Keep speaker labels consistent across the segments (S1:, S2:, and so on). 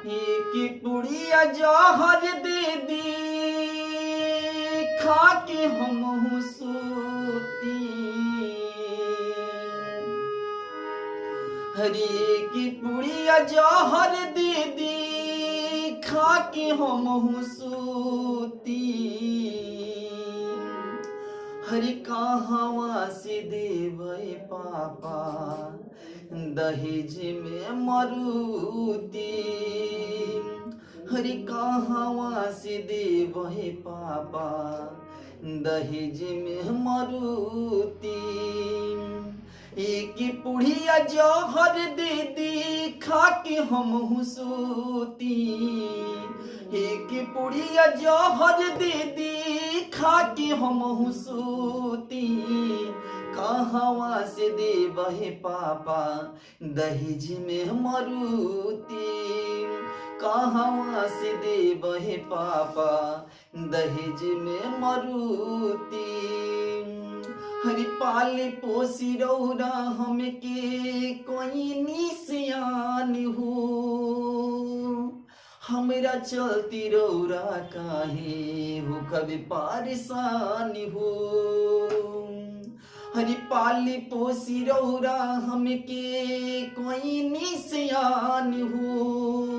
S1: कि पुड़िया जहर दे दी खा के हम सूती। हरे की पुड़िया जहर दे दी खा के हम सूती। हरि कहवा से देवे पापा दहेज में मरुती। हरि कहवा से देवे पापा दहेज में मरुती। एक पुड़िया जहर दे दी खा के हम सूती। एक पुड़िया जहर दे दी खा के हम सूती। कहवा से देवे पापा दहेज में मरुती। कहवा से देवे पापा दहेज में मरुती। हरि पाले पोसी रौरा हमके कोई निसियान हो। हमरा चलती रौरा काहे हो कभी परेशान हो। हरि पाली पोसी रौरा हमके कोई निसियान हो।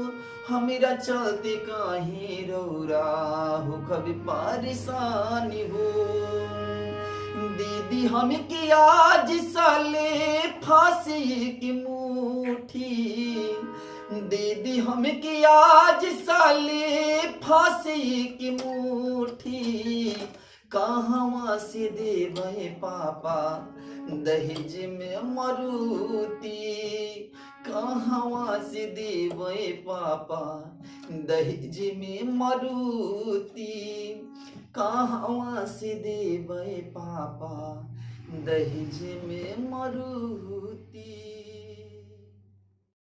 S1: हमरा चलते काहे रौरा हो कभी परेशान हो। दीदी हमके आज साले फांसी की मुट्ठी। दीदी हमके आज साले फांसी की मुट्ठी। कहवा से देवे पापा दहेज में मरुती। कहवा से देवे पापा दहेज में मरुती। कहवा से देवे पापा दहेज में मरुती।